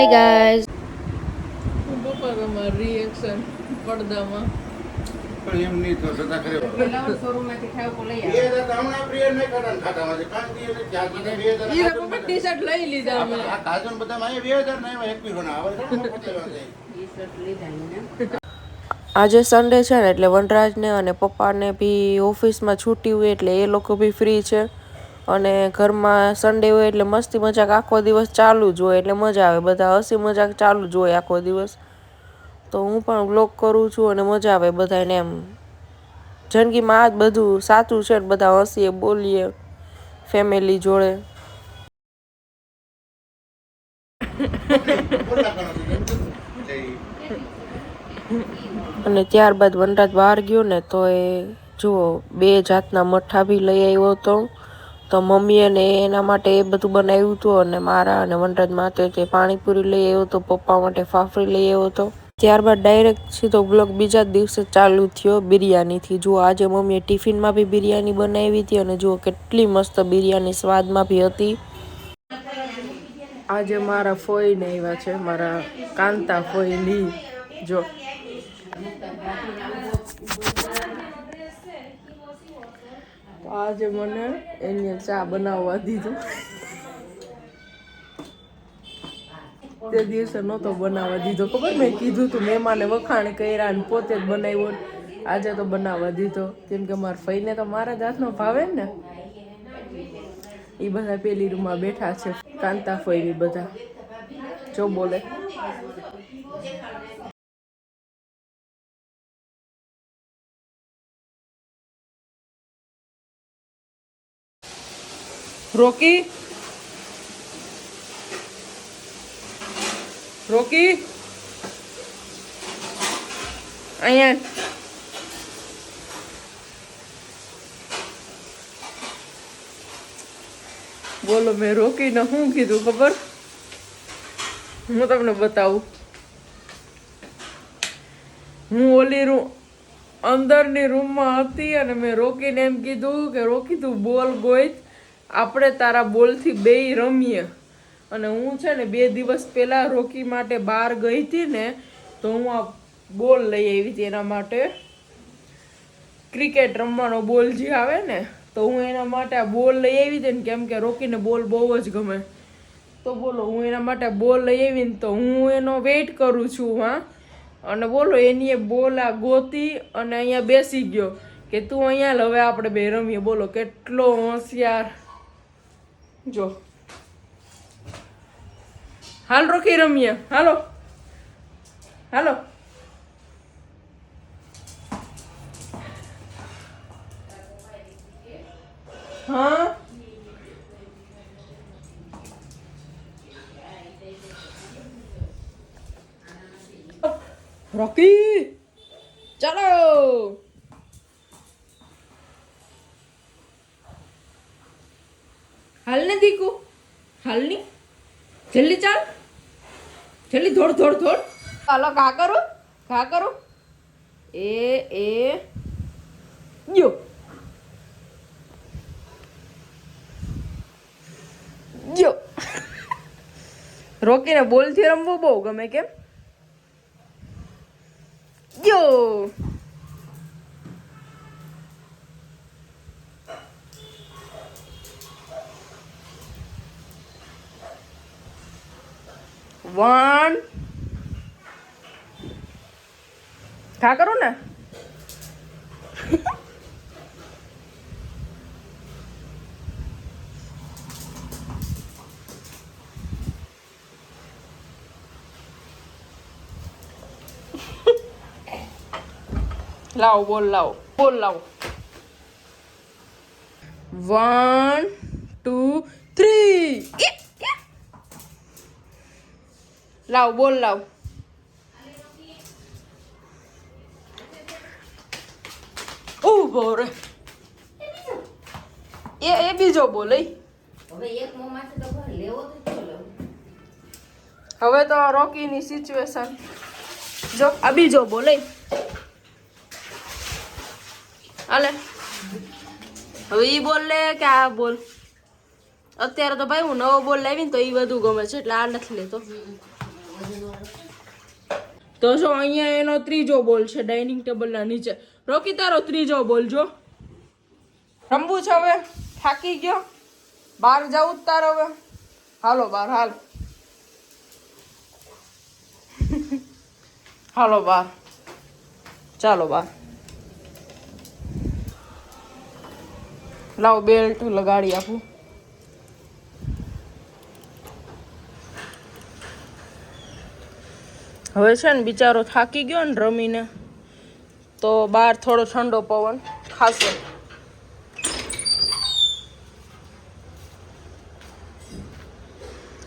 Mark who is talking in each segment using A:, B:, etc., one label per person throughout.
A: Hi guys.
B: પપ્પા reaction પડદામાં
C: પણ એમ નહીં તો સદા કરે
B: શોરૂમમાંથી ઠાવ લઈ આવ્યા.
C: હમણાં પ્રિય નહીં કરવાનું ખાતામાંથી 5 દિવસ ચાર દિવસ
B: ઈ લોકો પણ ટી-શર્ટ લઈ લીધા અમે.
C: આ કાજન બધા માં 2000 ના એવા 21 ના આવે
B: ટી-શર્ટ લીધા ને.
A: આજે સન્ડે છે ને એટલે વનરાજને અને પપ્પાને બી ઓફિસમાં છૂટી હોય એટલે એ લોકો બી ફ્રી છે અને ઘરમાં સન્ડે હોય એટલે મસ્તી મજાક આખો દિવસ ચાલુ જ હોય એટલે મજા આવે. બધા હસી મજાક ચાલુ જ હોય આખો દિવસ. તો હું પણ વ્લોગ કરું છું અને મજા આવે બધાને. એમ જિંદગીમાં આ જ બધું સાચું છે ને બધા હસીએ બોલીએ ફેમિલી જોડે. અને ત્યારબાદ વનરાજ બહાર ગયો ને તો એ જુઓ 2 જાતના મઠ્ઠા બી લઈ આવ્યો હતો. તો મમ્મીએ ને એના માટે એ બધું બનાવ્યું હતું અને મારા અને વનરાજ માટે તે પાણીપુરી લઈ આવ્યો હતો, પપ્પા માટે ફાફડી લઈ આવ્યો હતો. ત્યારબાદ ડાયરેક્ટ સીધો બ્લોગ બીજા દિવસે ચાલુ થયો બિરયાનીથી. જુઓ આજે મમ્મીએ ટિફિનમાં બી બિરયાની બનાવી હતી અને જુઓ કેટલી મસ્ત બિરયાની સ્વાદમાં બી હતી. આજે મારા ફોઈને આવ્યા છે, મારા કાંતા ફોઈની. જો આજે મને એને ચા બનાવવા દીધો. તે દિવસે નહોતો બનાવવા દીધો, ખબર મેં કીધું તું મહેમાને વખાણ કર્યા ને પોતે જ બનાવ્યો. આજે તો બનાવવા દીધો કેમ કે મારા ફઈને તો મારા જ હાથનો ભાવે ને. એ બધા પેલી રૂમમાં બેઠા છે કાંતા ફોઈ બધા. જો બોલે રોકી રોકી અહીંયા બોલો. મેં રોકીને શું કીધું ખબર? હું તમને બતાવું. હું ઓલી રૂમ અંદરની રૂમમાં હતી અને મેં રોકીને એમ કીધું કે રોકી તું બોલ ગોઈત, આપણે તારા બોલથી બેય રમીએ. અને હું છે ને 2 દિવસ પહેલા રોકી માટે બહાર ગઈ હતી ને તો હું આ બોલ લઈ આવી હતી એના માટે. ક્રિકેટ રમવાનો બોલ જે આવે ને તો હું એના માટે આ બોલ લઈ આવી હતી ને કેમ કે રોકીને બોલ બહુ જ ગમે. તો બોલો હું એના માટે બોલ લઈ આવી ને તો હું એનો વેઇટ કરું છું. હા, અને બોલો એની એ બોલ આ ગોતી અને અહીંયા બેસી ગયો કે તું અહીંયા હવે આપણે બે રમીએ. બોલો કેટલો હોશિયાર. જો હાલ રોકી રમીએ. હાલો હાલો. હા રોકી ચાલો. હાલ ને દીકુ, હાલ ની જલ્દી ચાલ, જલ્દી દોડ દોડ દોડ. હાલો ઘા કરો, ઘા કરો. એ યો યો. રોકીને બોલથી રમવું બહુ ગમે કેમ? યો 1 ઘા કરો ને. લાવો બોલ, લાવો બોલ, લાવો. 1 2 3. લાવ બોલ, લાવ. ઉભો રે. એ બીજો બોલ. હવે તો રોકીની સિચ્યુએશન જો આ બીજો બોલ. હાલે હવે ઈ બોલ લે કે આ બોલ. અત્યારે તો ભાઈ હું નવો બોલ લાવીને તો ઈ વધુ ગમે છે એટલે આ નથી લેતો. તો જો અહીંયા એનો ત્રીજો બોલ છે ડાઇનિંગ ટેબલના નીચે. રોકી તારો ત્રીજો બોલ જો. રમવું છે હવે? થાકી ગયો? બહાર જવું જ તારો હવે? હાલો બહાર હાલ. હાલો બહાર. ચાલો બહાર. લાવ બેલ્ટ લગાડી આપું. હવે છે ને બિચારો થાકી ગયો ને રમીને, તો બહાર થોડો ઠંડો પવન ખાશે.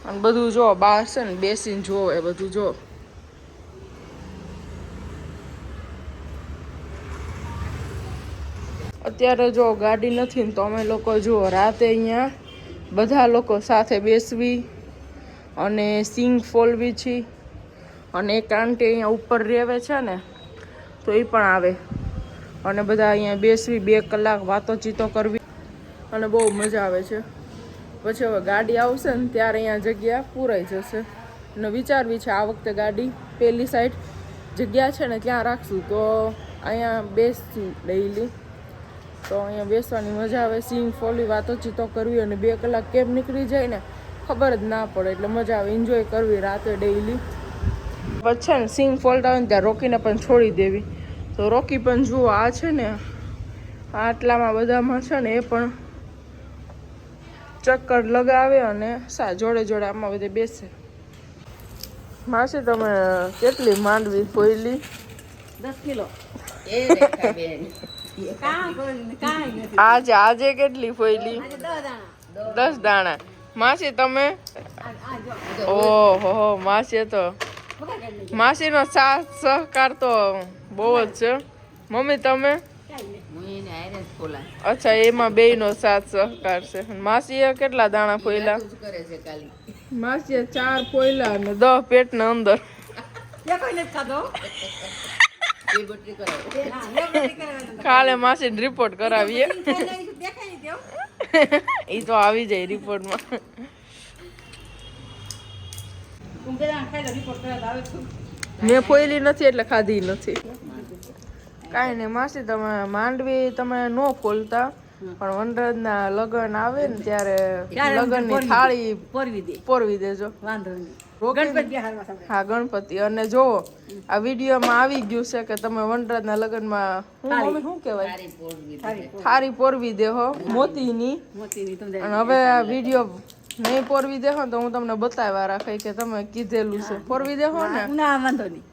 A: અને બધું જો બહાર છે ને બેસીને જો એ બધું જો. અત્યારે જો ગાડી નથી ને તો અમે લોકો જો રાતે અહીંયા બધા લોકો સાથે બેસવી અને સિંગ ફોલવી છીએ. અને એક આંટી અહીંયા ઉપર રહેવે છે ને તો એ પણ આવે અને બધા અહીંયા બેસવી 2 કલાક વાતોચીતો કરવી અને બહુ મજા આવે છે. પછી હવે ગાડી આવશે ને ત્યારે અહીંયા જગ્યા પૂરાઈ જશે અને વિચારવી છે આ વખતે ગાડી પેલી સાઈડ જગ્યા છે ને ત્યાં રાખશું તો અહીંયા બેસશું ડેઈલી. તો અહીંયા બેસવાની મજા આવે, સિંગ ફોલવી, વાતોચીતો કરવી અને 2 કલાક કેમ નીકળી જાય ને ખબર જ ના પડે. એટલે મજા આવે, એન્જોય કરવી રાતે ડેઈલી. પછી છે ને સિંગ ફોલતા હોય ને ત્યાં રોકીને પણ છોડી દેવી. તો રોકી પણ જુઓ આ છે ને આટલામાં બધામાં છે ને એ પણ ચક્કર લગાવે અને જોડે જોડે આમાં બધે બેસે. માસી તમે કેટલી માંડવી ફોયલી?
B: 10 કિલો.
A: આજે કેટલી ફોયલી? 10 દાણા. માસી તમે? ઓહો માસી તો માસીનો સાથ સહકાર તો બહુ જ છે. મમ્મી તમે? અચ્છા એમાં બેયનો સાથ સહકાર છે. માસીએ કેટલા દાણા ફોયલા? માસીએ 4 ફોયલા અને 10 પેટના અંદર. કાલે માસીને રિપોર્ટ કરાવીએ. ઈ તો આવી જાય રિપોર્ટમાં. મેં ફોયલી નથી એટલે ખાધી નથી. કાંઈ નહીં માસી તમે માંડવી તમે ન ફોલતા પણ વનરાજના લગ્ન આવે ને ત્યારે લગ્નની થાળી પોરવી દેજો. હા ગણપતિ. અને જોવો આ વિડીયોમાં આવી ગયું છે કે તમે વનરાજના લગ્નમાં શું કહેવાય થાળી પોરવી દેહો મોતીની. અને હવે આ વિડીયો નહીં પોરવી દેહો તો હું તમને બતાવવા રાખી કે તમે કીધેલું છે પોરવી દેહો ને.
B: વાંધો નહીં.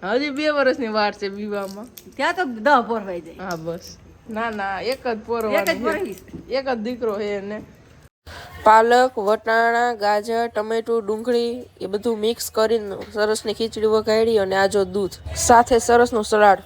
A: હજી 2 વર્ષની વાર છે વિવાહમાં.
B: ત્યાં તો 10 પોરવાઈ જાય.
A: હા બસ. ના એક જ પોરવાની. એક જ દીકરો છે એને. પાલક, વટાણા, ગાજર, ટમેટું, ડુંગળી એ બધું મિક્સ કરીને સરસની ખીચડી વઘારી અને આ જો દૂધ સાથે સરસનું સલાડ.